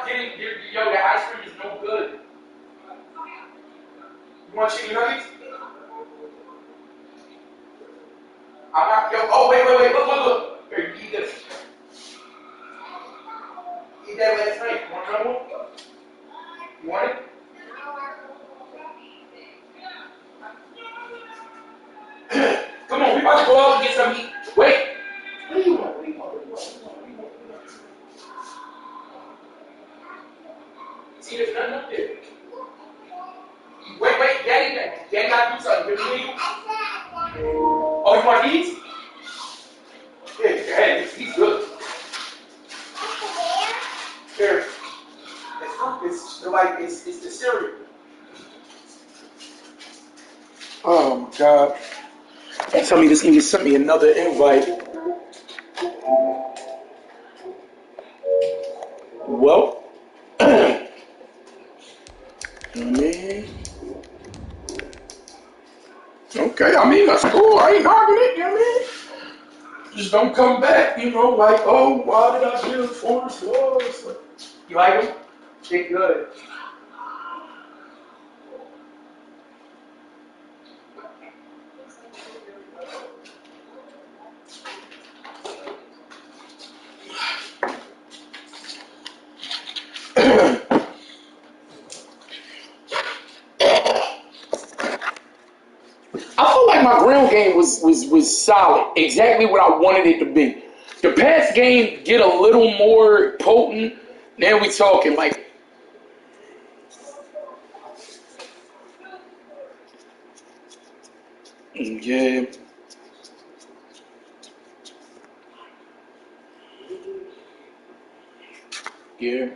Yo, the ice cream is no good. You want chicken nuggets? I'm not, yo, oh, wait, look. Here, you eat this. Eat that last night. You want another one? You want it? Come on, we about to go out and get some meat. Wait. What do you want? See, there's nothing up there. Wait, Daddy got to do something. Give me you. Oh, you want these? Yeah, he's good. Here. It's the cereal. Oh my God. Tell me this nigga sent me another invite. Well, man. Okay, I mean, that's cool. I ain't knocking it, you know what I mean? Just don't come back, like, oh, why did I do Forest Laws? You like them? They're good. I feel like my ground game was solid, exactly what I wanted it to be. The pass game get a little more potent. Now we talking like, yeah, yeah.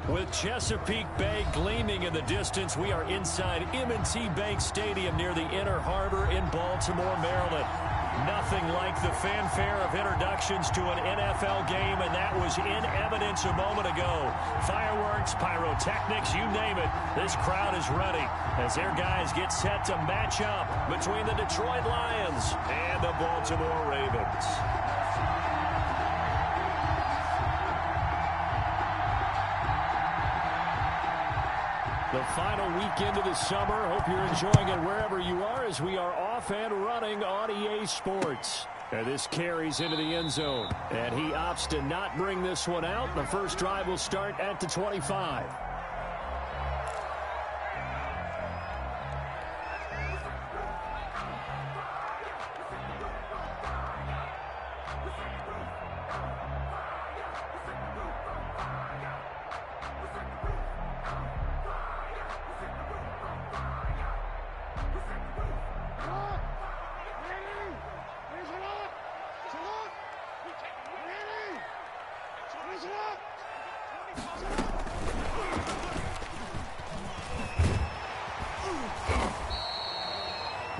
With Chesapeake Bay gleaming in the distance, we are inside M&T Bank Stadium near the Inner Harbor in Baltimore, Maryland. Nothing like the fanfare of introductions to an NFL game, and that was in evidence a moment ago. Fireworks, pyrotechnics, you name it. This crowd is ready as their guys get set to match up between the Detroit Lions and the Baltimore Ravens. The final weekend of the summer. Hope you're enjoying it wherever you are as we are off and running on EA Sports. And this carries into the end zone. And he opts to not bring this one out. The first drive will start at the 25.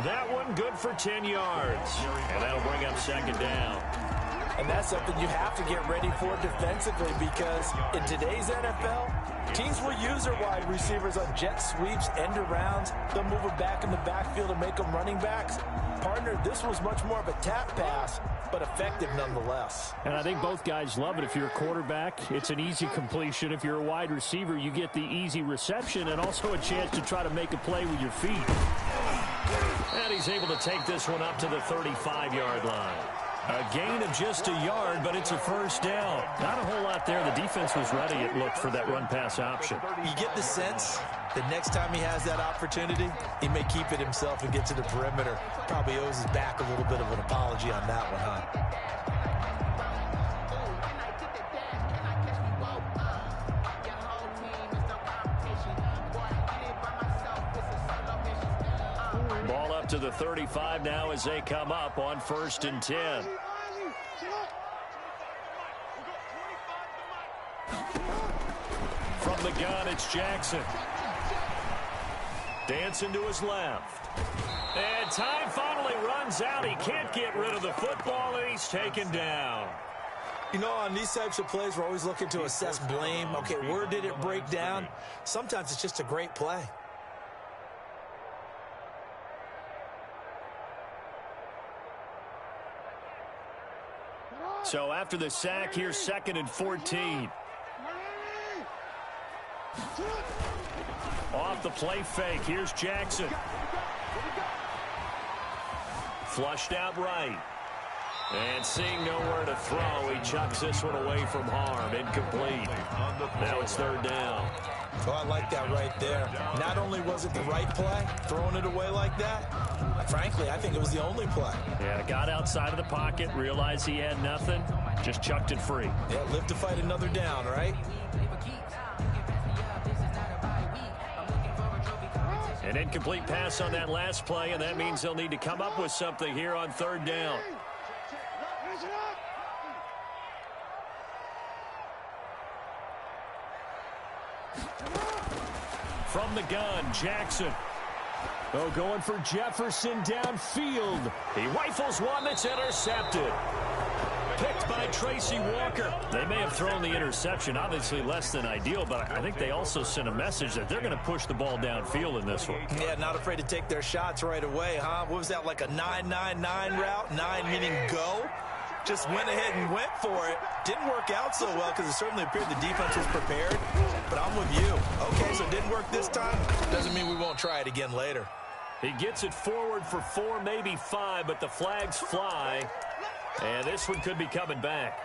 That one good for 10 yards. And that'll bring up second down. And that's something you have to get ready for defensively because in today's NFL, teams will use their wide receivers on jet sweeps, end arounds. They'll move them back in the backfield and make them running backs. Partner, this was much more of a tap pass, but effective nonetheless. And I think both guys love it. If you're a quarterback, it's an easy completion. If you're a wide receiver, you get the easy reception and also a chance to try to make a play with your feet. And he's able to take this one up to the 35-yard line. A gain of just a yard, but it's a first down. Not a whole lot there. The defense was ready, it looked, for that run-pass option. You get the sense that next time he has that opportunity, he may keep it himself and get to the perimeter. Probably owes his back a little bit of an apology on that one, huh? Ball up to the 35 now as they come up on 1st and 10. From the gun, it's Jackson. Dancing to his left. And time finally runs out. He can't get rid of the football, and he's taken down. You know, on these types of plays, we're always looking to assess blame. Okay, where did it break down? Sometimes it's just a great play. So after the sack, here's 2nd and 14. Off the play fake, here's Jackson. Flushed out right. And seeing nowhere to throw, he chucks this one away from harm. Incomplete. Now it's 3rd down. Oh, I like that right there. Not only was it the right play, throwing it away like that, frankly, I think it was the only play. Yeah, got outside of the pocket, realized he had nothing, just chucked it free. Yeah, live to fight another down, right? An incomplete pass on that last play, and that means they'll need to come up with something here on 3rd down. From the gun, Jackson. Oh, going for Jefferson downfield. He rifles one that's intercepted. Picked by Tracy Walker. They may have thrown the interception, obviously less than ideal, but I think they also sent a message that they're going to push the ball downfield in this one. Yeah, not afraid to take their shots right away, huh? What was that, like a 9-9-9 route? 9 meaning go? Just went ahead and went for it. Didn't work out so well because it certainly appeared the defense was prepared. But I'm with you. Okay, so it didn't work this time. Doesn't mean we won't try it again later. He gets it forward for 4, maybe 5, but the flags fly. And this one could be coming back.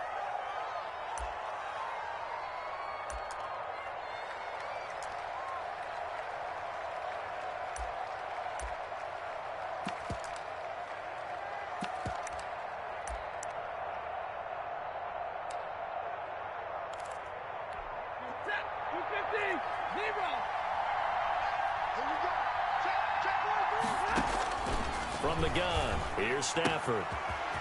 From the gun, here's Stafford.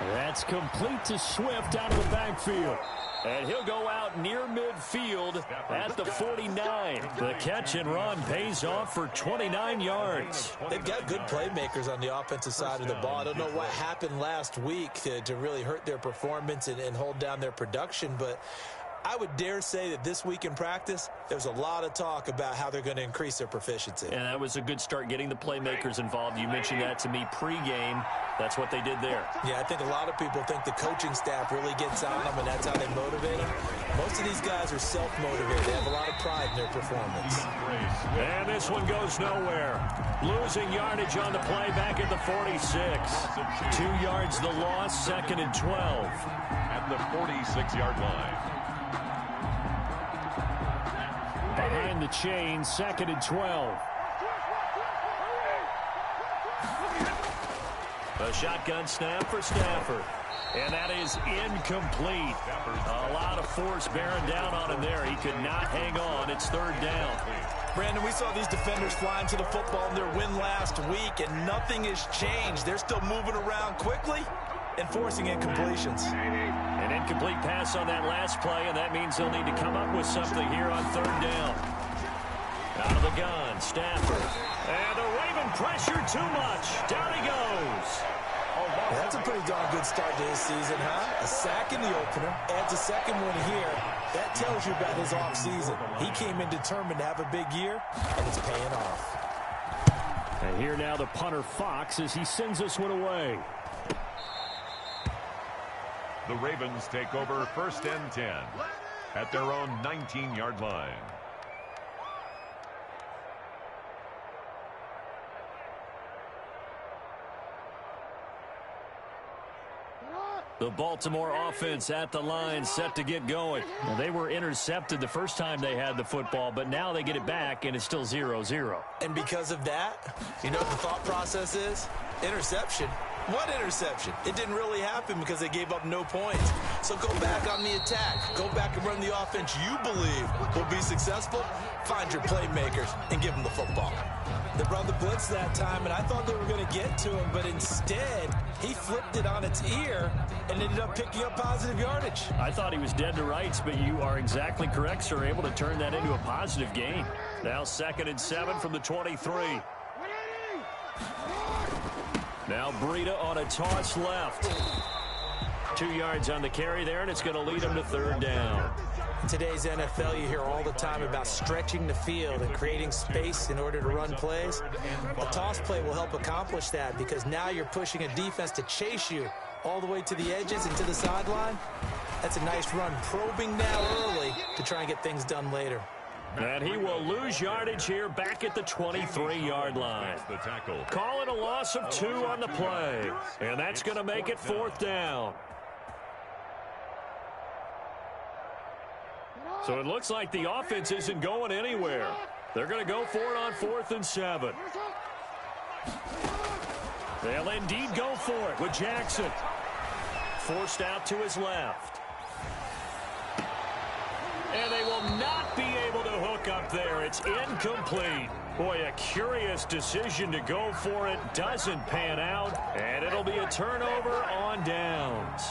That's complete to Swift out of the backfield. And he'll go out near midfield at the 49. The catch and run pays off for 29 yards. They've got good playmakers on the offensive side of the ball. I don't know what happened last week to really hurt their performance and hold down their production, but I would dare say that this week in practice, there's a lot of talk about how they're going to increase their proficiency. And that was a good start getting the playmakers involved. You mentioned that to me pregame. That's what they did there. Yeah, I think a lot of people think the coaching staff really gets on them, and that's how they motivate them. Most of these guys are self-motivated. They have a lot of pride in their performance. And this one goes nowhere. Losing yardage on the play back at the 46. 2 yards the loss, 2nd and 12. At the 46-yard line. Behind the chain, 2nd and 12. A shotgun snap for Stafford. And that is incomplete. A lot of force bearing down on him there. He could not hang on. It's 3rd down. Brandon, we saw these defenders flying to the football in their win last week, and nothing has changed. They're still moving around quickly and forcing incompletions. An incomplete pass on that last play, and that means they'll need to come up with something here on 3rd down. Out of the gun, Stafford. And the Raven pressure too much. Down he goes. Yeah, that's a pretty darn good start to his season, huh? A sack in the opener, adds a second one here. That tells you about his offseason. He came in determined to have a big year, and it's paying off. And here now the punter Fox as he sends this one away. The Ravens take over 1st and 10 at their own 19-yard line. The Baltimore offense at the line, set to get going. Now, they were intercepted the first time they had the football, but now they get it back, and it's still 0-0. And because of that, you know what the thought process is? Interception. What interception? It didn't really happen because they gave up no points. So go back on the attack. Go back and run the offense you believe will be successful. Find your playmakers and give them the football. They brought the blitz that time, and I thought they were going to get to him, but instead, he flipped it on its ear and ended up picking up positive yardage. I thought he was dead to rights, but you are exactly correct, sir. Able to turn that into a positive gain. Now 2nd and 7 from the 23. Now Breida on a toss left. 2 yards on the carry there, and it's going to lead him to 3rd down. In today's NFL, you hear all the time about stretching the field and creating space in order to run plays. A toss play will help accomplish that because now you're pushing a defense to chase you all the way to the edges and to the sideline. That's a nice run, probing now early to try and get things done later. And he will lose yardage here back at the 23-yard line. The tackle. Call it a loss of 2 on the play. And that's going to make it 4th down. So it looks like the offense isn't going anywhere. They're going to go for it on 4th and 7. They'll indeed go for it with Jackson. Forced out to his left. And they will not be able to hook up there. It's incomplete. Boy, a curious decision to go for it. Doesn't pan out. And it'll be a turnover on downs.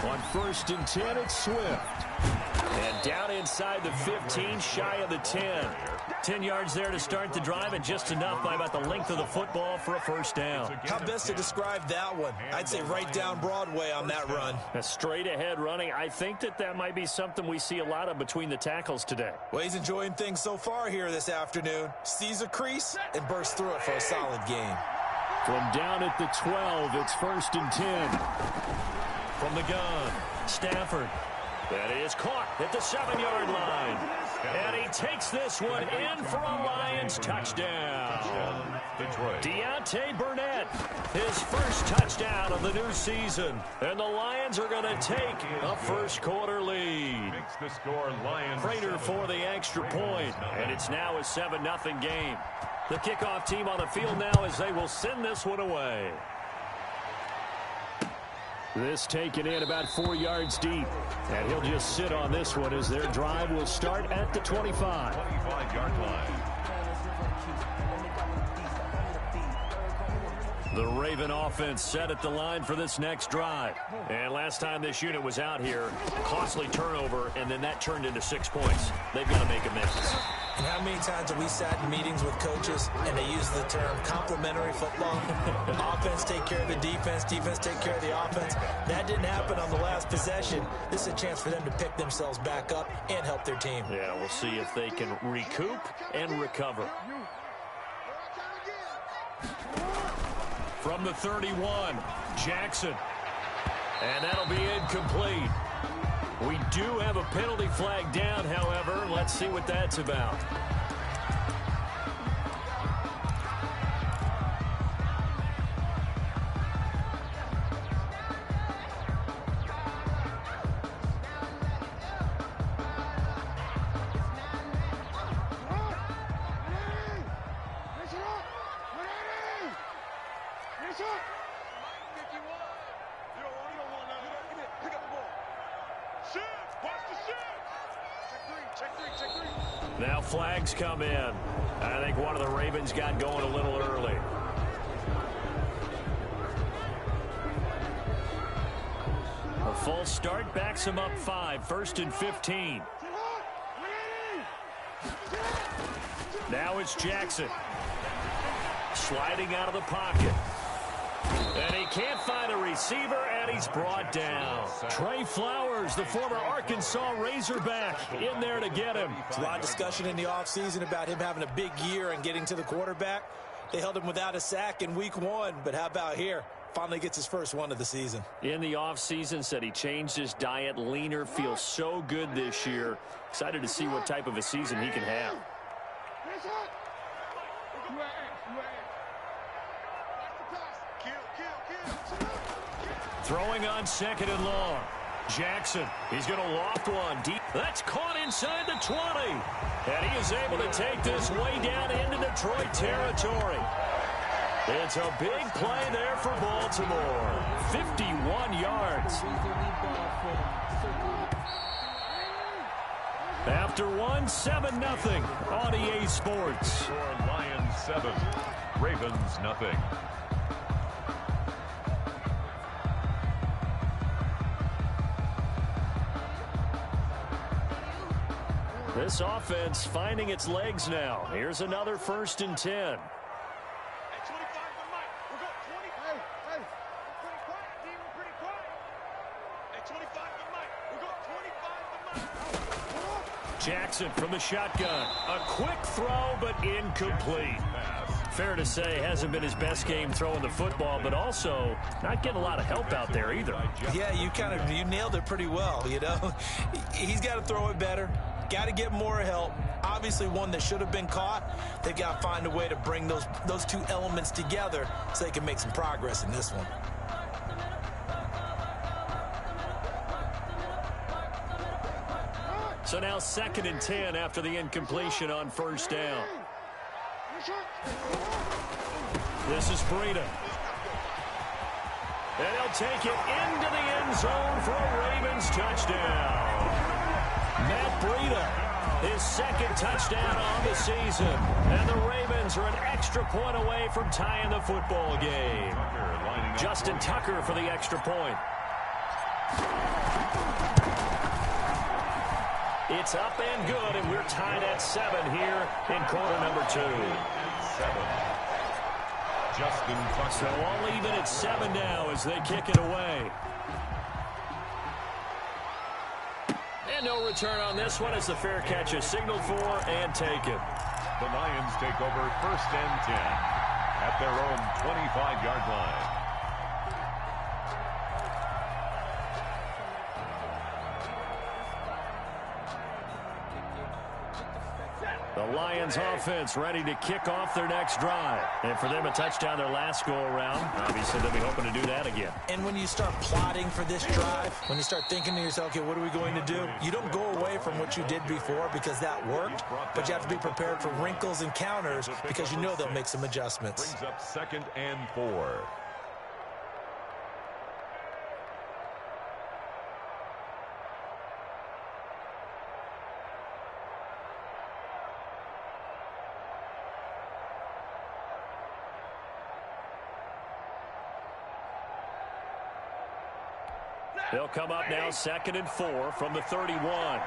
On 1st and 10, it's Swift. And down inside the 15, shy of the 10. 10 yards there to start the drive, and just enough by about the length of the football for a 1st down. How best to describe that one? I'd say right down Broadway on that run. A straight-ahead running. I think that might be something we see a lot of between the tackles today. Well, he's enjoying things so far here this afternoon. Sees a crease and bursts through it for a solid gain. From down at the 12, it's 1st and 10. From the gun, Stafford. That is caught at the 7-yard line. And he takes this one in for a Lions touchdown. Detroit. Deontay Burnett, his first touchdown of the new season. And the Lions are going to take a first-quarter lead. Makes the score Lions. Prater for the extra point, and it's now a 7-0 game. The kickoff team on the field now as they will send this one away. This taken in about 4 yards deep. And he'll just sit on this one as their drive will start at the 25. 25-yard line. The Raven offense set at the line for this next drive. And last time this unit was out here, costly turnover, and then that turned into 6 points. They've got to make amends. And how many times have we sat in meetings with coaches and they use the term complementary football? Offense take care of the defense, defense take care of the offense. That didn't happen on the last possession. This is a chance for them to pick themselves back up and help their team. Yeah, we'll see if they can recoup and recover. From the 31, Jackson. And that'll be incomplete. We do have a penalty flag down, however. Let's see what that's about. Now flags come in. I think one of the Ravens got going a little early. A false start backs him up 5, 1st and 15. Now it's Jackson. Sliding out of the pocket. And he can't find a receiver, and he's brought down. Trey Flowers, the former Arkansas Razorback, in there to get him. There's a lot of discussion in the offseason about him having a big year and getting to the quarterback. They held him without a sack in week 1, but how about here? Finally gets his first one of the season. In the offseason, said he changed his diet, leaner, feels so good this year. Excited to see what type of a season he can have. Throwing on 2nd and long. Jackson, he's going to loft one deep. That's caught inside the 20. And he is able to take this way down into Detroit territory. It's a big play there for Baltimore. 51 yards. After 7-0 on EA Sports. Score Lions 7, Ravens nothing. This offense finding its legs now. Here's another 1st and 10. Jackson from the shotgun. A quick throw, but incomplete. Fair to say, hasn't been his best game throwing the football, but also not getting a lot of help out there either. Yeah, you nailed it pretty well, you know. He's got to throw it better. Got to get more help. Obviously one that should have been caught. They've got to find a way to bring those two elements together so they can make some progress in this one. So now 2nd and 10 after the incompletion on 1st down. This is Breida. And he'll take it into the end zone for a Ravens touchdown. Matt Breida, his 2nd touchdown on the season. And the Ravens are an extra point away from tying the football game. Justin Tucker for the extra point. It's up and good, and we're tied at 7 here in quarter number 2. 7. Justin Tucker. So all even at 7 now as they kick it away. And no return on this one as the fair catch is signaled for and taken. The Lions take over 1st and 10 at their own 25-yard line. The Lions offense ready to kick off their next drive. And for them, a touchdown their last go-around. Obviously, they'll be hoping to do that again. And when you start plotting for this drive, when you start thinking to yourself, okay, what are we going to do? You don't go away from what you did before because that worked, but you have to be prepared for wrinkles and counters because you know they'll make some adjustments. Brings up 2nd and 4. They'll come up now 2nd and 4 from the 31.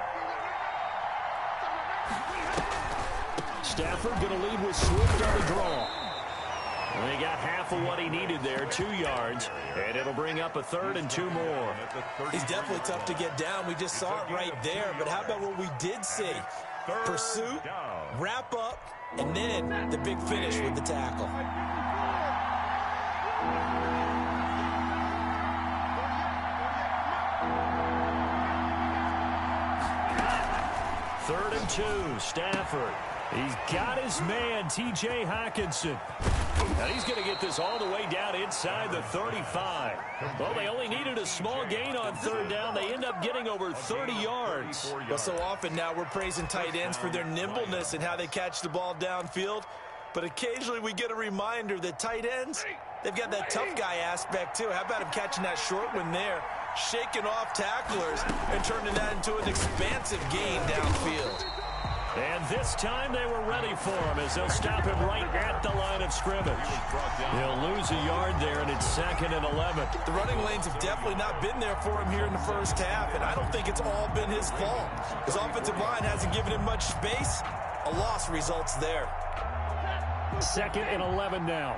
Stafford going to lead with Swift on the draw. And he got half of what he needed there, 2 yards, and it'll bring up a 3rd and 2 more. He's definitely tough to get down. We just saw it right there, but how about what we did see? Pursuit, wrap up, and then the big finish with the tackle. Third and 2, Stafford. He's got his man, T.J. Hockenson. And he's going to get this all the way down inside the 35. Well, they only needed a small gain on 3rd down. They end up getting over 30 yards. Well, so often now we're praising tight ends for their nimbleness and how they catch the ball downfield. But occasionally we get a reminder that tight ends, they've got that tough guy aspect too. How about him catching that short one there, shaking off tacklers, and turning that into an expansive gain downfield. And this time they were ready for him as they'll stop him right at the line of scrimmage. He'll lose a yard there, and it's 2nd and 11. The running lanes have definitely not been there for him here in the first half, and I don't think it's all been his fault. His offensive line hasn't given him much space. A loss results there. 2nd and 11 now.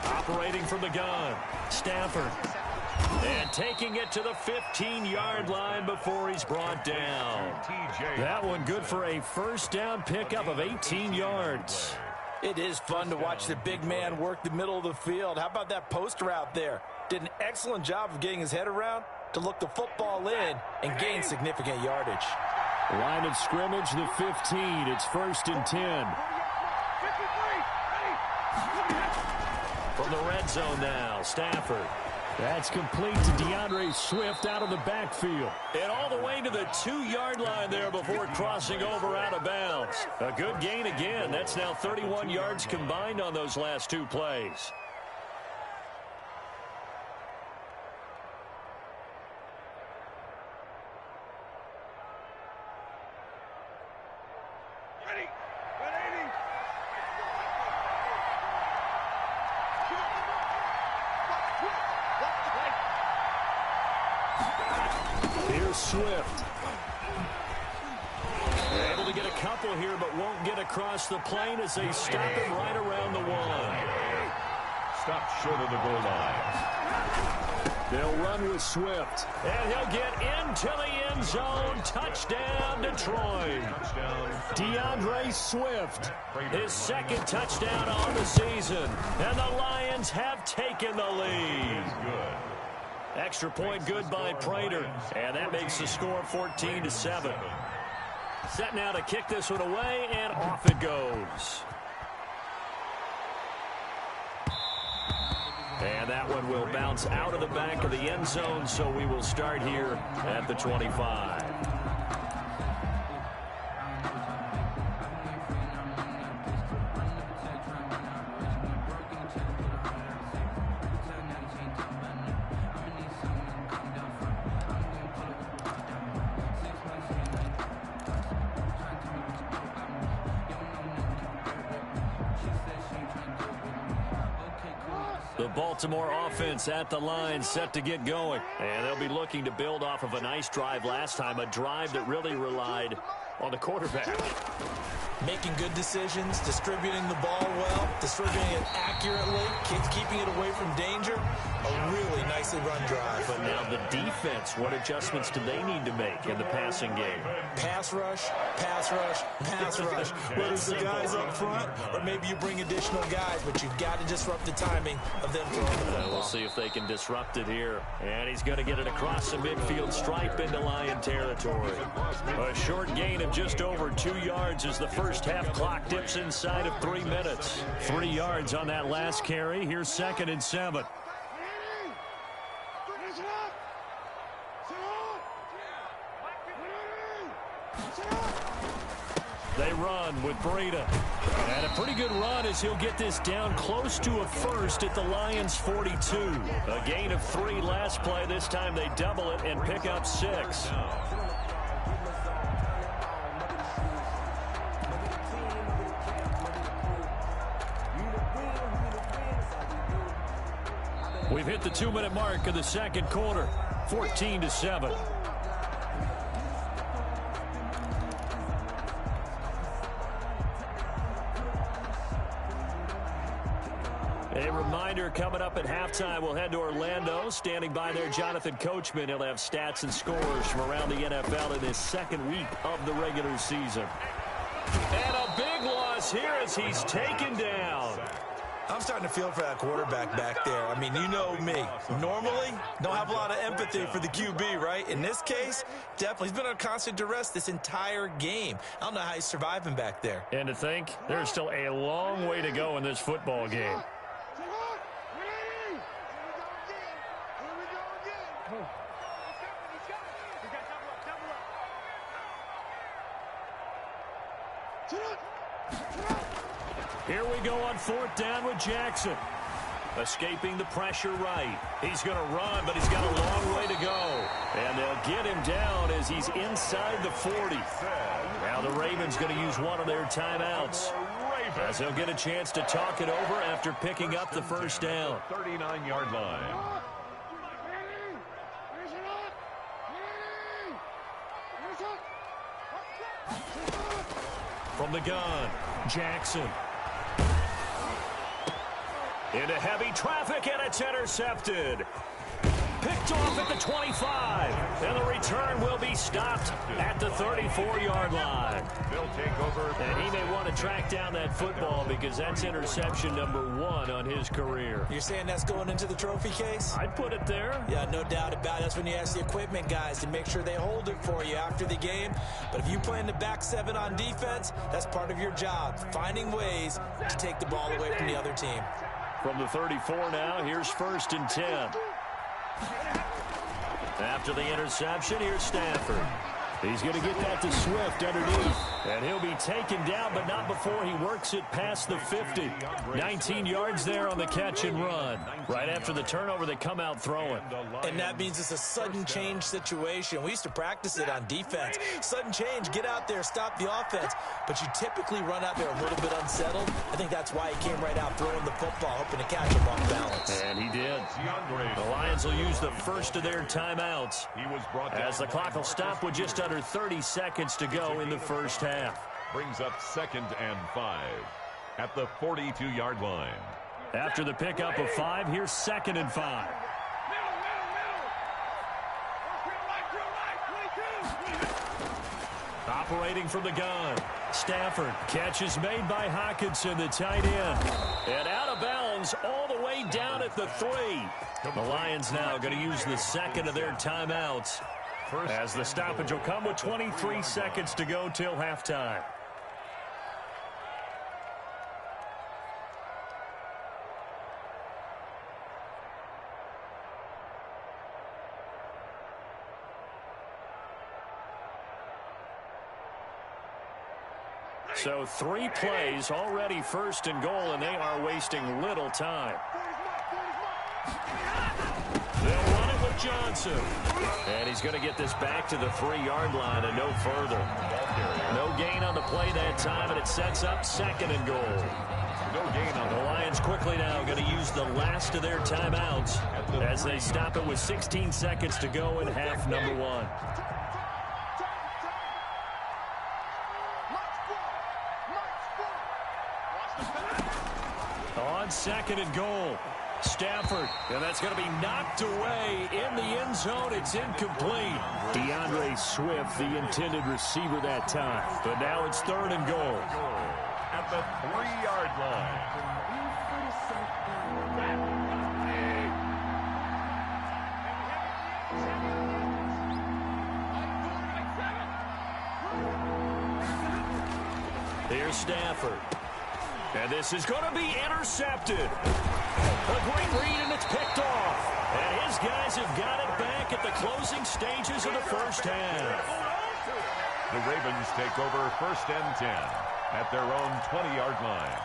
Operating from the gun, Stafford. And taking it to the 15-yard line before he's brought down. That one good for a first down pickup of 18 yards. It is fun to watch the big man work the middle of the field. How about that post route there? Did an excellent job of getting his head around to look the football in and gain significant yardage. Line of scrimmage, the 15. It's 1st and 10. From the red zone now, Stafford. That's complete to DeAndre Swift out of the backfield. And all the way to the 2-yard line there before crossing over out of bounds. A good gain again. That's now 31 yards combined on those last 2 plays. Swift. Able to get a couple here, but won't get across the plane as they stop him right around the 1. Stopped short of the goal line. They'll run with Swift. And he'll get into the end zone. Touchdown, Detroit. DeAndre Swift. His 2nd touchdown on the season. And the Lions have taken the lead. Good. Extra point good by Prater, and that makes the score 14-7. Set now to kick this one away, and off it goes. And that one will bounce out of the back of the end zone, so we will start here at the 25. The Baltimore offense at the line set to get going. And they'll be looking to build off of a nice drive last time, a drive that really relied on the quarterback. Making good decisions, distributing the ball well, distributing it accurately, keeping it away from danger. A really nicely run drive. But now the defense, what adjustments do they need to make in the passing game? Pass rush, pass rush, pass rush. Whether it's the guys up front or maybe you bring additional guys, but you've got to disrupt the timing of them throwing the football. We'll see if they can disrupt it here. And he's going to get it across the midfield stripe into Lion territory. A short gain of just over 2 yards as the first half clock dips inside of 3 minutes. 3 yards on that last carry. Here's 2nd and 7. They run with Breida. And a pretty good run as he'll get this down close to a first at the Lions' 42. A gain of 3 last play. This time they double it and pick up 6. We've hit the 2-minute mark of the second quarter. 14-7. A reminder, coming up at halftime, we'll head to Orlando. Standing by there, Jonathan Coachman. He'll have stats and scores from around the NFL in his second week of the regular season. And a big loss here as he's taken down. I'm starting to feel for that quarterback back there. I mean, you know me. Normally, don't have a lot of empathy for the QB, right? In this case, definitely. He's been under constant duress this entire game. I don't know how he's surviving back there. And to think, there's still a long way to go in this football game. Here we go on 4th down with Jackson. Escaping the pressure right. He's going to run, but he's got a long way to go. And they'll get him down as he's inside the 40. Now the Ravens going to use one of their timeouts, as they'll get a chance to talk it over after picking up the first down. 39-yard line. From the gun, Jackson. Into heavy traffic, and it's intercepted. Picked off at the 25. And the return will be stopped at the 34-yard line. They'll take over. And he may want to track down that football because that's interception number 1 on his career. You're saying that's going into the trophy case? I'd put it there. Yeah, no doubt about it. That's when you ask the equipment guys to make sure they hold it for you after the game. But if you play in the back 7 on defense, that's part of your job, finding ways to take the ball away from the other team. From the 34 now, here's 1st and 10. After the interception, here's Stafford. He's going to get that to Swift underneath. And he'll be taken down, but not before he works it past the 50. 19 yards there on the catch and run. Right after the turnover, they come out throwing. And that means it's a sudden change situation. We used to practice it on defense. Sudden change, get out there, stop the offense. But you typically run out there a little bit unsettled. I think that's why he came right out throwing the football, hoping to catch him off balance. And he did. The Lions will use the first of their timeouts, as the clock will stop with just under 30 seconds to go in the first half. Brings up 2nd and 5 at the 42-yard line. After the pickup of 5, here's 2nd and 5. Operating from the gun. Stafford. Catch is made by Hockenson, the tight end. And out of bounds all the way down at the 3. The Lions now going to use the second of their timeouts, as the stoppage will come with 23 seconds to go till halftime. So 3 plays, already 1st and goal, and they are wasting little time. They'll run it with Johnson. And he's going to get this back to the 3-yard line and no further. No gain on the play that time, and it sets up 2nd and goal. No gain on the Lions quickly now going to use the last of their timeouts as they stop it with 16 seconds to go in half number 1. second and goal. Stafford, and that's going to be knocked away in the end zone. It's incomplete. DeAndre Swift, the intended receiver that time. But now it's third and goal. At the 3-yard line. Here's Stafford. And this is going to be intercepted. A great read, and it's picked off. And his guys have got it back at the closing stages of the first half. The Ravens take over first and 10 at their own 20-yard line.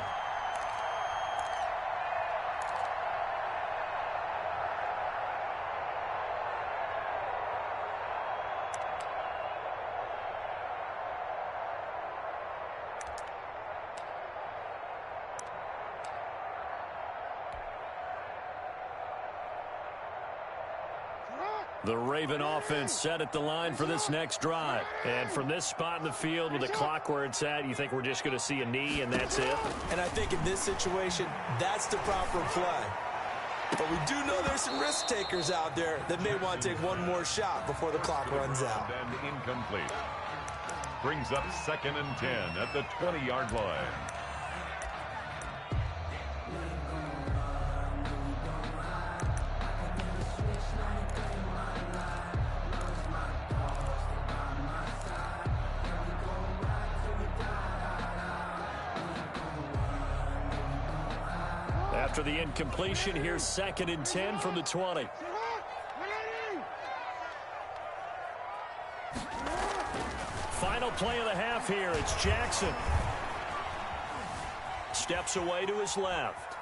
The Raven offense set at the line for this next drive. And from this spot in the field with the clock where it's at, you think we're just going to see a knee and that's it? And I think in this situation, that's the proper play. But we do know there's some risk takers out there that may want to take one more shot before the clock runs out. And incomplete. Brings up second and 10 at the 20-yard line. After the incompletion, here's second and 10 from the 20. Final play of the half here. It's Jackson. Steps away to his left.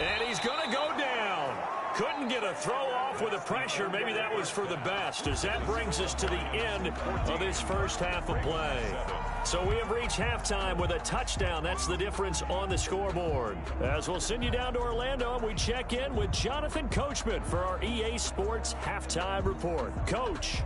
And he's going to go down. Couldn't get a throw off with the pressure. Maybe that was for the best, as that brings us to the end of this first half of play. So we have reached halftime with a touchdown. That's the difference on the scoreboard. As we'll send you down to Orlando, and we check in with Jonathan Coachman for our EA Sports Halftime Report. Coach.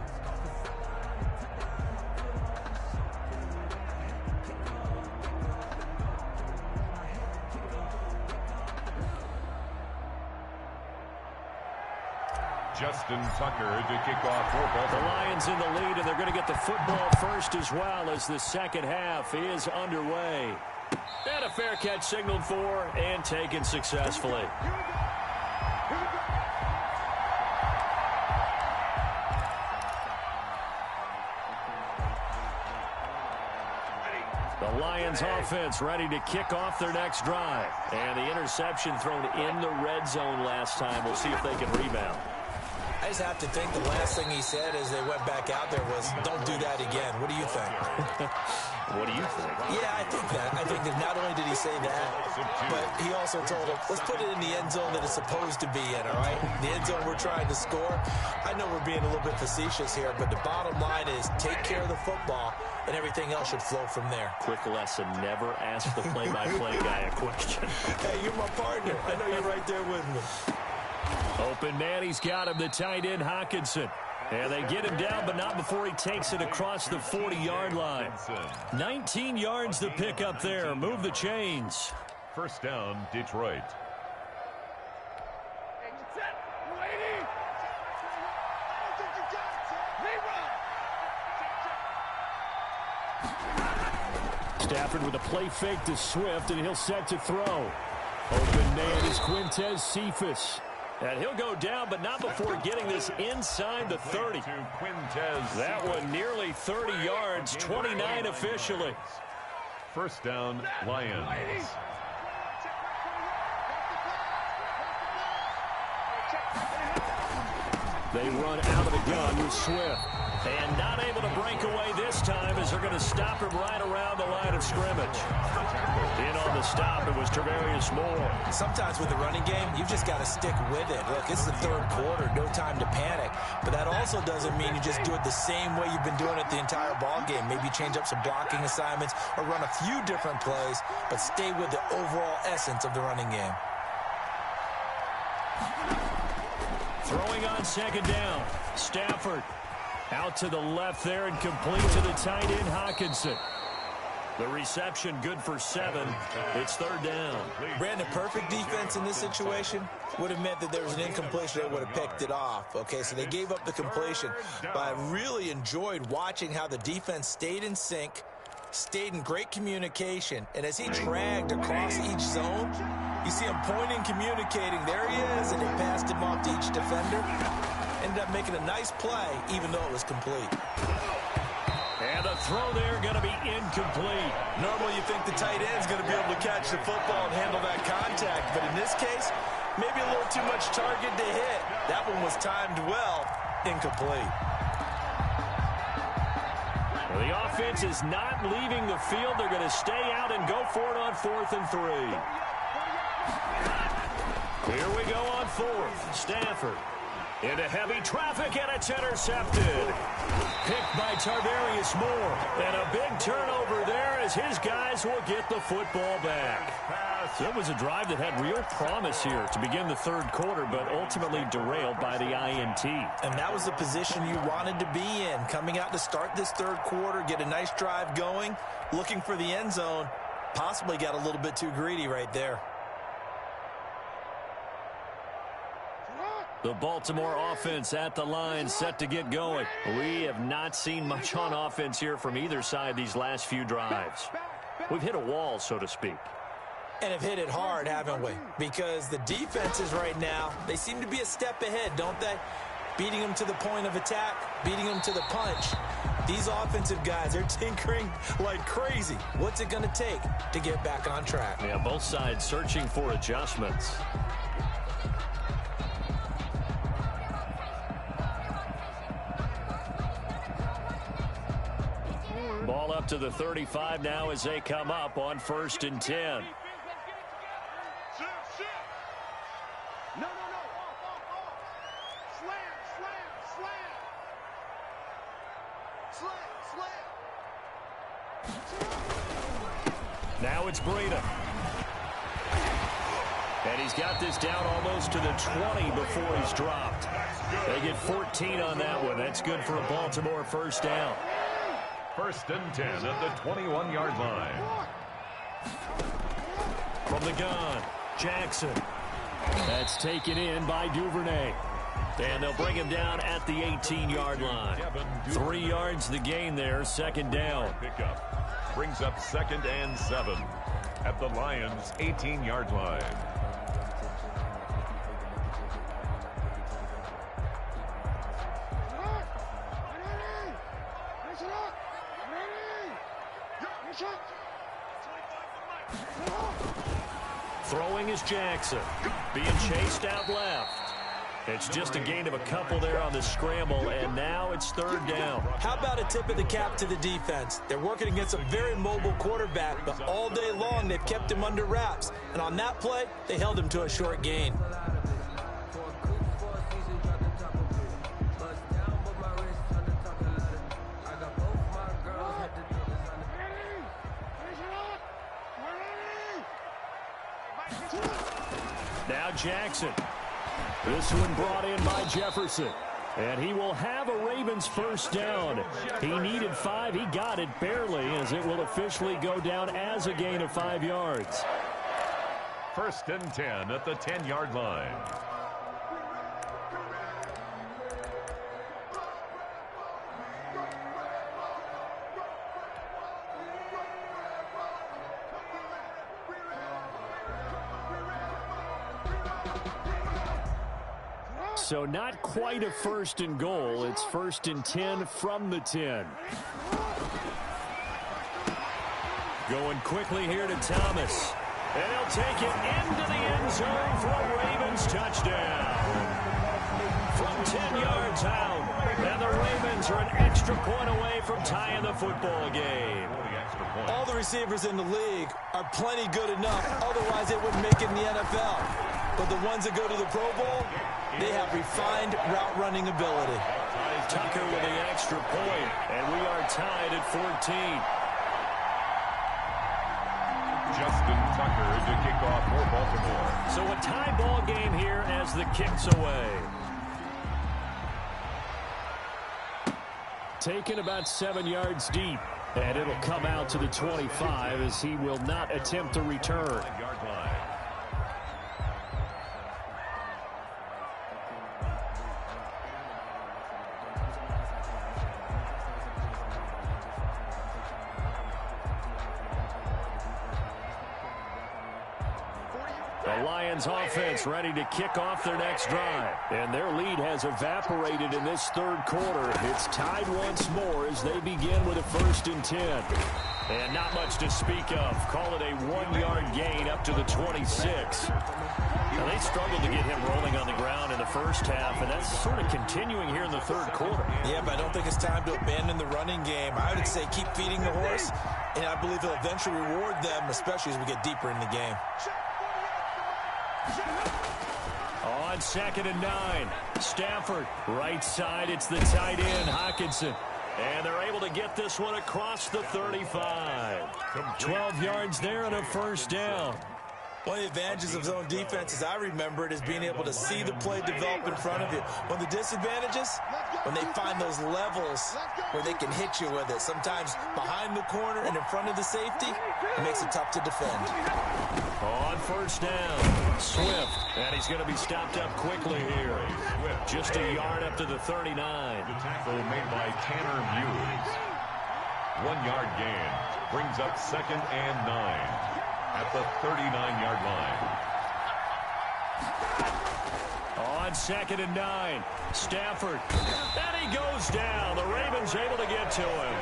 Justin Tucker to kick off for Baltimore. The Lions in the lead, and they're going to get the football first as well as the second half is underway. And a fair catch signaled for and taken successfully. The Lions offense ready to kick off their next drive. And the interception thrown in the red zone last time. We'll see if they can rebound. I just have to think the last thing he said as they went back out there was, don't do that again. What do you think? What do you think? Yeah, I think that. I think that not only did he say that, but he also told him, let's put it in the end zone that it's supposed to be in, all right? The end zone we're trying to score. I know we're being a little bit facetious here, but the bottom line is take care of the football, and everything else should flow from there. Quick lesson, never ask the play-by-play guy a question. Hey, you're my partner. I know you're right there with me. Open man, he's got him, the tight end, Hockenson. And they get him down, but not before he takes it across the 40-yard line. 19 yards to pick up there. Move the chains. First down, Detroit. Stafford with a play fake to Swift, and he'll set to throw. Open man is Quintez Cephas. And he'll go down, but not before getting this inside the 30. That one nearly 30 yards, 29 officially. First down, Lions. They run out of the gun with Swift. And not able to break away this time as they're going to stop him right around the line of scrimmage. In on the stop, it was Travarius Moore. Sometimes with the running game, you've just got to stick with it. Look, it's the third quarter, no time to panic. But that also doesn't mean you just do it the same way you've been doing it the entire ball game. Maybe change up some blocking assignments or run a few different plays, but stay with the overall essence of the running game. Throwing on second down. Stafford out to the left there and complete to the tight end, Hockenson. The reception good for 7. It's 3rd down. Brandon, perfect defense in this situation would have meant that there was an incompletion. They would have picked it off. Okay, so they gave up the completion. But I really enjoyed watching how the defense stayed in sync, stayed in great communication. And as he dragged across each zone, you see him pointing, communicating. There he is, and he passed him off to each defender. Ended up making a nice play, even though it was complete. And the throw there going to be incomplete. Normally you think the tight end's going to be able to catch the football and handle that contact. But in this case, maybe a little too much target to hit. That one was timed well. Incomplete. Well, the offense is not leaving the field. They're going to stay out and go for it on 4th and 3. Here we go on 4th. Stafford into heavy traffic, and it's intercepted. Picked by Tarvarius Moore. And a big turnover there as his guys will get the football back. It was a drive that had real promise here to begin the 3rd quarter, but ultimately derailed by the INT. And that was the position you wanted to be in. Coming out to start this 3rd quarter, get a nice drive going, looking for the end zone. Possibly got a little bit too greedy right there. The Baltimore offense at the line, set to get going. We have not seen much on offense here from either side these last few drives. We've hit a wall, so to speak. And have hit it hard, haven't we? Because the defenses right now, they seem to be a step ahead, don't they? Beating them to the point of attack, beating them to the punch. These offensive guys, they're tinkering like crazy. What's it going to take to get back on track? Yeah, both sides searching for adjustments. Ball up to the 35 now as they come up on 1st and 10. Now it's Breida. And he's got this down almost to the 20 before he's dropped. They get 14 on that one. That's good for a Baltimore 1st down. 1st and 10 at the 21-yard line. From the gun, Jackson. That's taken in by Duvernay. And they'll bring him down at the 18-yard line. 3 yards the gain there, 2nd down. Pickup brings up 2nd and 7 at the Lions' 18-yard line. Throwing is Jackson. Being chased out left. It's just a gain of a couple there on the scramble, and now it's 3rd down. How about a tip of the cap to the defense? They're working against a very mobile quarterback, but all day long they've kept him under wraps. And on that play, they held him to a short gain. Now Jackson. This one brought in by Jefferson. And he will have a Ravens 1st down. He needed 5. He got it barely, as it will officially go down as a gain of 5 yards. 1st and 10 at the 10-yard line. So not quite a 1st and goal. It's 1st and 10 from the 10. Going quickly here to Thomas. And he'll take it into the end zone for a Ravens touchdown. From 10 yards out. And the Ravens are an extra point away from tying the football game. All the receivers in the league are plenty good enough. Otherwise, they wouldn't make it in the NFL. But the ones that go to the Pro Bowl, they have refined route running ability. Tucker with the extra point, and we are tied at 14. Justin Tucker to kick off for Baltimore. So a tie ball game here as the kick's away. Taken about 7 yards deep. And it'll come out to the 25 as he will not attempt to return. The Lions offense ready to kick off their next drive. And their lead has evaporated in this third quarter. It's tied once more as they begin with a 1st and 10. And not much to speak of. Call it a 1-yard gain up to the 26. Now, they struggled to get him rolling on the ground in the first half, and that's sort of continuing here in the third quarter. Yeah, but I don't think it's time to abandon the running game. I would say keep feeding the horse, and I believe he'll eventually reward them, especially as we get deeper in the game. On 2nd and 9, Stafford, right side, it's the tight end, Hockenson. And they're able to get this one across the 35. 12 yards there and a 1st down. One of the advantages of zone defense, as I remember it, is being able to see the play develop in front of you. One of the disadvantages, when they find those levels where they can hit you with it, sometimes behind the corner and in front of the safety, it makes it tough to defend. On 1st down, Swift, and he's going to be stopped up quickly here. Just a yard up to the 39. The tackle made by Tanner Muse. 1-yard gain brings up 2nd and 9. At the 39-yard line. On 2nd and 9, Stafford. And he goes down. The Ravens able to get to him.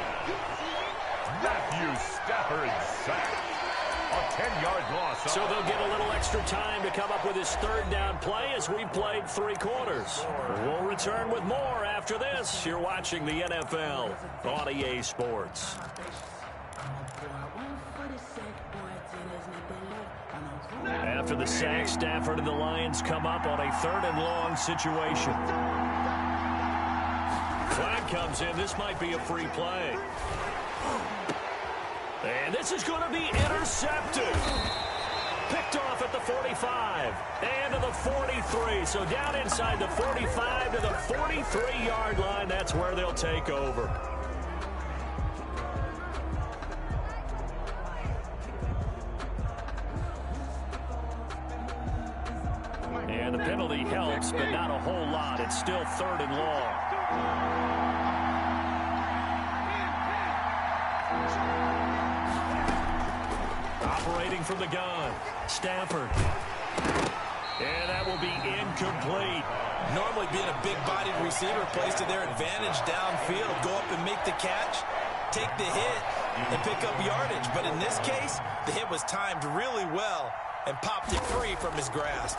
Matthew Stafford sacked. A 10-yard loss. So they'll get a little extra time to come up with his 3rd down play as we played 3 quarters. We'll return with more after this. You're watching the NFL on EA Sports. After the sack, Stafford and the Lions come up on a 3rd and long situation. Flag comes in. This might be a free play. And this is going to be intercepted. Picked off at the 45 and to the 43. So down inside the 45 to the 43-yard line. That's where they'll take over. And the penalty helps, but not a whole lot. It's still 3rd and long. Operating from the gun, Stafford. And that will be incomplete. Normally being a big-bodied receiver plays to their advantage downfield. Go up and make the catch, take the hit, and pick up yardage. But in this case, the hit was timed really well and popped it free from his grasp.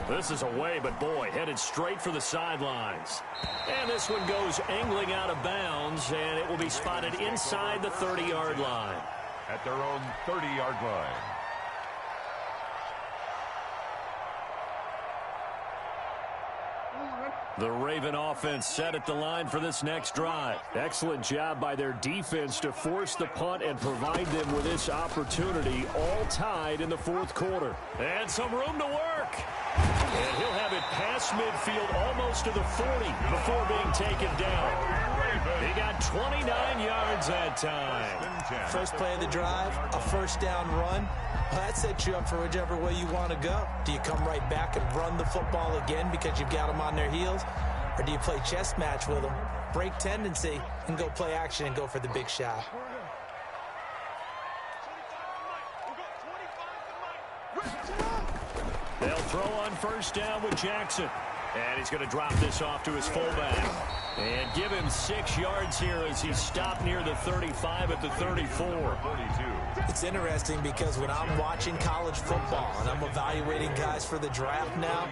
This is away, but boy, headed straight for the sidelines. And this one goes angling out of bounds, and it will be spotted inside the 30-yard line. At their own 30-yard line. The Raven offense set at the line for this next drive. Excellent job by their defense to force the punt and provide them with this opportunity, all tied in the 4th quarter. And some room to work. And he'll have it past midfield almost to the 40 before being taken down. He got 29 yards that time. First play of the drive, a 1st down run. Well, that sets you up for whichever way you want to go. Do you come right back and run the football again because you've got them on their heels? Or do you play chess match with them, break tendency, and go play action and go for the big shot? They'll throw on 1st down with Jackson. And he's going to drop this off to his fullback. And give him 6 yards here as he's stopped near the 35 at the 34. It's interesting because when I'm watching college football and I'm evaluating guys for the draft now,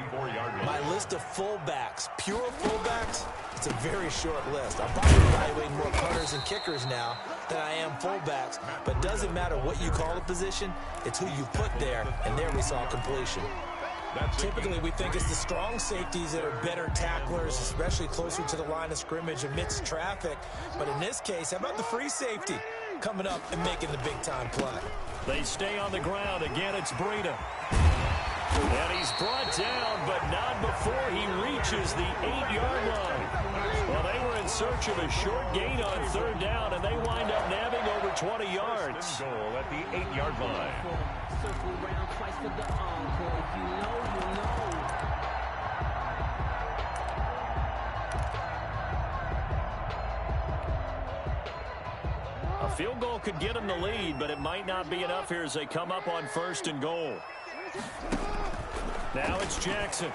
my list of fullbacks, pure fullbacks, it's a very short list. I'm probably evaluating more punters and kickers now than I am fullbacks. But it doesn't matter what you call a position, it's who you put there, and there we saw completion. Typically, we think it's the strong safeties that are better tacklers, especially closer to the line of scrimmage amidst traffic. But in this case, how about the free safety coming up and making the big-time play? They stay on the ground. Again, it's Breida. And he's brought down, but not before he reaches the 8-yard line. Well, they were in search of a short gain on 3rd down, and they wind up nabbing over 20 yards. Goal at the 8-yard line. Circle around twice for the encore. You know. A field goal could get them the lead, but it might not be enough here as they come up on 1st and goal. Now it's Jackson.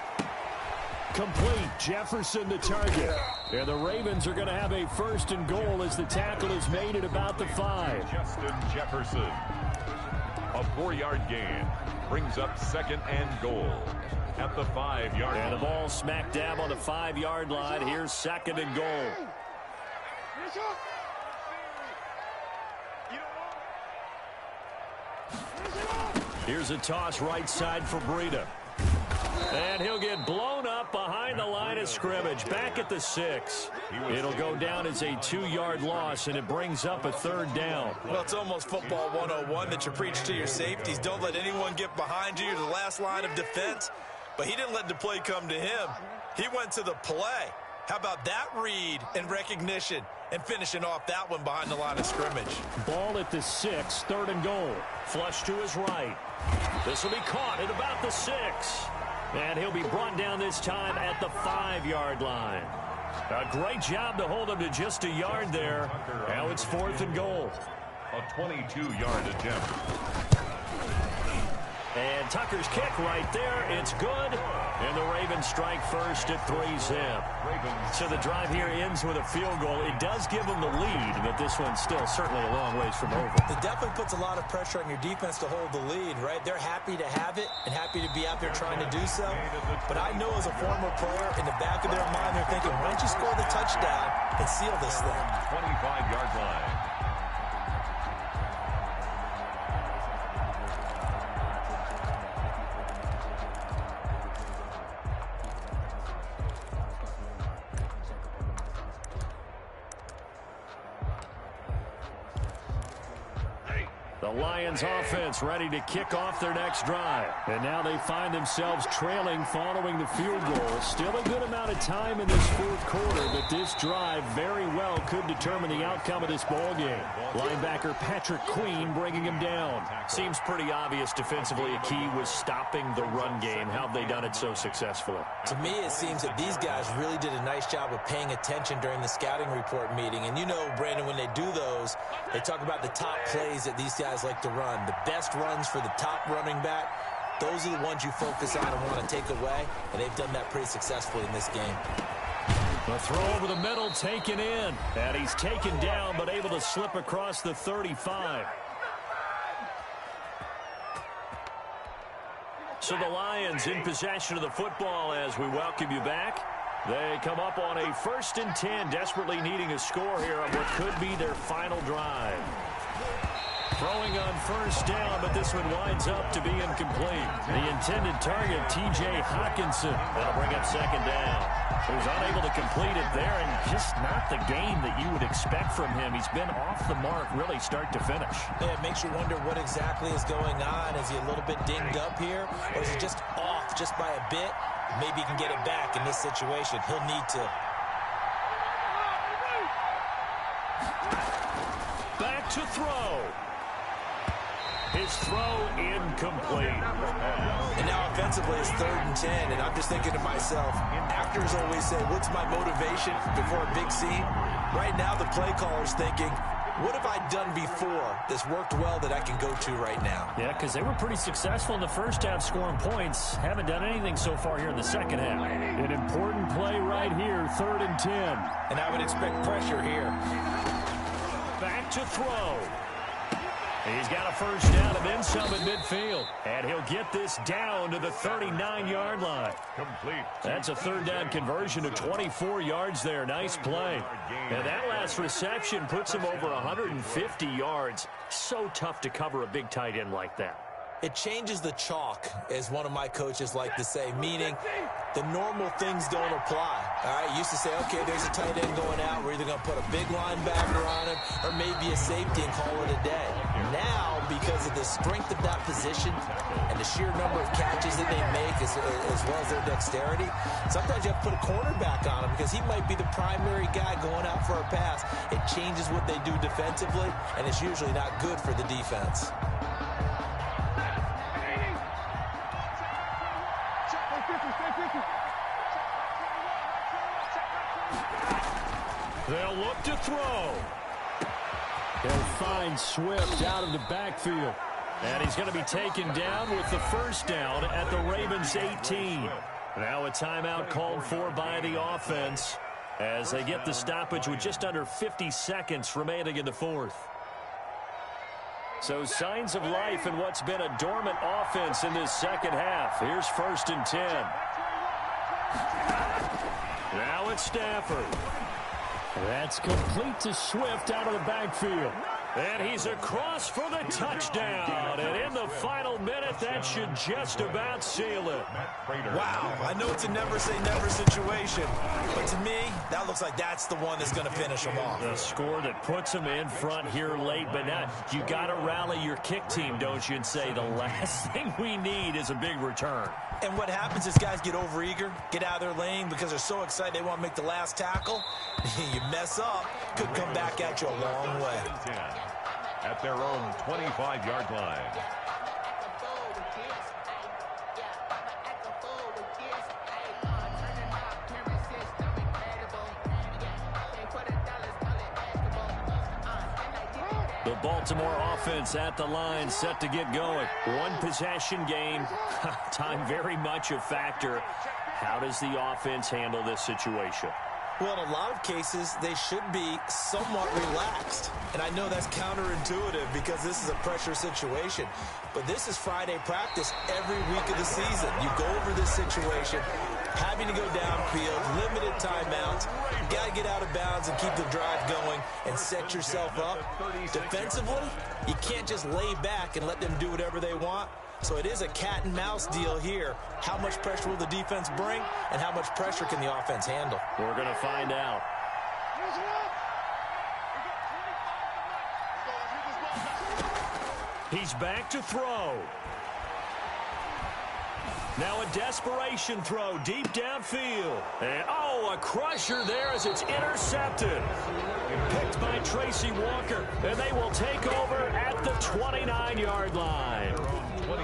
Complete. Jefferson the target. And the Ravens are going to have a 1st and goal as the tackle is made at about the 5. Justin Jefferson. A 4-yard gain brings up 2nd and goal at the 5-yard line. And the ball smack dab on the 5-yard line. Here's 2nd and goal. Here's a toss right side for Breida. And he'll get blown up behind the line of scrimmage. Back at the 6. It'll go down as a 2-yard loss, and it brings up a 3rd down. Well, it's almost football 101 that you preach to your safeties. Don't let anyone get behind you. You're the last line of defense. But he didn't let the play come to him. He went to the play. How about that read and recognition and finishing off that one behind the line of scrimmage? Ball at the 6, 3rd and goal. Flush to his right. This will be caught at about the 6. And he'll be brought down this time at the 5-yard line. A great job to hold him to just a yard there. Now it's 4th and goal. A 22-yard attempt. And Tucker's kick right there. It's good. And the Ravens strike first at 3-zip. So the drive here ends with a field goal. It does give them the lead, but this one's still certainly a long ways from over. It definitely puts a lot of pressure on your defense to hold the lead, right? They're happy to have it and happy to be out there trying to do so. But I know as a former player, in the back of their mind, they're thinking, why don't you score the touchdown and seal this thing? 25-yard line. The Lions offense ready to kick off their next drive. And now they find themselves trailing following the field goal. Still a good amount of time in this 4th quarter, but this drive very well could determine the outcome of this ball game. Linebacker Patrick Queen bringing him down. Seems pretty obvious defensively a key was stopping the run game. How have they done it so successfully? To me, it seems that these guys really did a nice job of paying attention during the scouting report meeting. And you know, Brandon, when they do those, they talk about the top plays that these guys like to run. The best runs for the top running back, those are the ones you focus on and want to take away, and they've done that pretty successfully in this game. The throw over the middle taken in, and he's taken down but able to slip across the 35. So the Lions in possession of the football as we welcome you back. They come up on a 1st and 10, desperately needing a score here on what could be their final drive. Throwing on 1st down, but this one winds up to be incomplete. The intended target, T.J. Hawkinson. That'll bring up 2nd down. He was unable to complete it there, and just not the game that you would expect from him. He's been off the mark really start to finish. Yeah, it makes you wonder what exactly is going on. Is he a little bit dinged up here, or is he just off just by a bit? Maybe he can get it back in this situation. He'll need to. Back to throw. His throw incomplete. And now offensively it's 3rd and 10, and I'm just thinking to myself, actors always say, what's my motivation before a big scene? Right now the play caller's thinking, what have I done before that's worked well that I can go to right now? Yeah, because they were pretty successful in the first half scoring points. Haven't done anything so far here in the second half. An important play right here, 3rd and 10. And I would expect pressure here. Back to throw. He's got a 1st down and then some at midfield. And he'll get this down to the 39-yard line. Complete. That's a 3rd down conversion of 24 yards there. Nice play. And that last reception puts him over 150 yards. So tough to cover a big tight end like that. It changes the chalk, as one of my coaches like to say, meaning the normal things don't apply. All right, used to say, okay, there's a tight end going out. We're either going to put a big linebacker on him or maybe a safety and call it a day. Now, because of the strength of that position and the sheer number of catches that they make as well as their dexterity, sometimes you have to put a cornerback on him because he might be the primary guy going out for a pass. It changes what they do defensively, and it's usually not good for the defense. They'll look to throw. He'll find Swift out of the backfield. And he's going to be taken down with the first down at the Ravens 18. Now a timeout called for by the offense as they get the stoppage with just under 50 seconds remaining in the fourth. So signs of life in what's been a dormant offense in this second half. Here's 1st and 10. Now it's Stafford. That's complete to Swift out of the backfield. And he's across for the touchdown. And in the final minute, that should just about seal it. Wow, I know it's a never-say-never situation, but to me, that looks like that's the one that's going to finish them off. The score that puts them in front here late, but now you got to rally your kick team, don't you, and say the last thing we need is a big return. And what happens is guys get overeager, get out of their lane because they're so excited they want to make the last tackle. You mess up, could come back at you a long way. At their own 25-yard line. The Baltimore offense at the line, set to get going. One possession game. Time very much a factor. How does the offense handle this situation? Well, in a lot of cases, they should be somewhat relaxed. And I know that's counterintuitive because this is a pressure situation. But this is Friday practice every week of the season. You go over this situation, having to go downfield, limited timeouts. You got to get out of bounds and keep the drive going and set yourself up. Defensively, you can't just lay back and let them do whatever they want. So it is a cat and mouse deal here. How much pressure will the defense bring, and how much pressure can the offense handle? We're going to find out. He's back to throw. Now a desperation throw deep downfield. And, a crusher there as it's intercepted. Picked by Tracy Walker, and they will take over at the 29-yard line.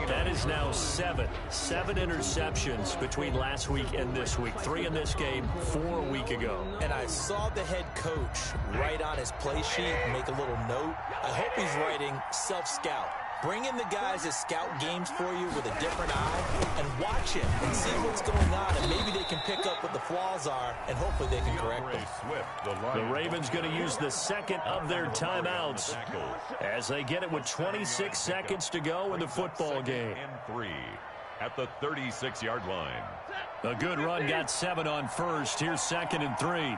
That is now seven interceptions between last week and this week. 3 in this game, 4 a week ago. And I saw the head coach write on his play sheet, make a little note. I hope he's writing self-scout. Bring in the guys that scout games for you with a different eye and watch it and see what's going on, and maybe they can pick up what the flaws are, and hopefully they can correct them. The Ravens going to use the second of their timeouts as they get it with 26 seconds to go in the football game. And 3 at the 36-yard line. A good run, got 7 on first. Here's 2nd and 3.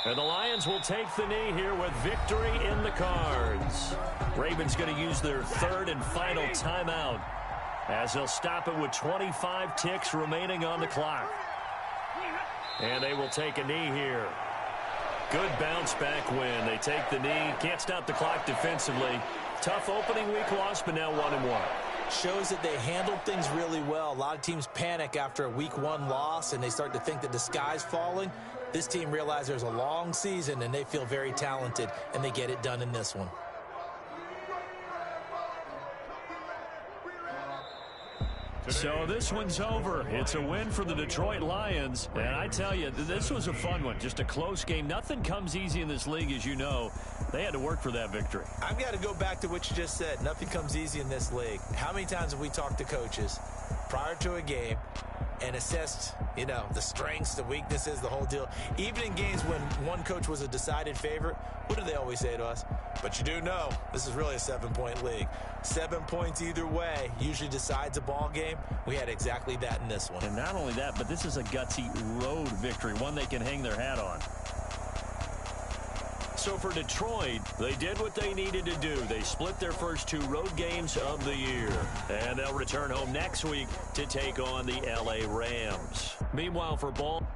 And the Lions will take the knee here with victory in the cards. Ravens going to use their 3rd and final timeout as they'll stop it with 25 ticks remaining on the clock. And they will take a knee here. Good bounce back win. They take the knee. Can't stop the clock defensively. Tough opening week loss, but now 1-1. Shows that they handled things really well. A lot of teams panic after a week 1 loss, and they start to think that the sky's falling. This team realized there's a long season, and they feel very talented, and they get it done in this one. So this one's over. It's a win for the Detroit Lions. And I tell you, this was a fun one. Just a close game. Nothing comes easy in this league, as you know. They had to work for that victory. I've got to go back to what you just said. Nothing comes easy in this league. How many times have we talked to coaches prior to a game and assessed, the strengths, the weaknesses, the whole deal? Even in games when one coach was a decided favorite, what do they always say to us? But you do know, this is really a 7-point league. 7 points either way usually decides a ball game. We had exactly that in this one. And not only that, but this is a gutsy road victory, one they can hang their hat on. So for Detroit, they did what they needed to do. They split their first 2 road games of the year. And they'll return home next week to take on the LA Rams. Meanwhile, for Ball...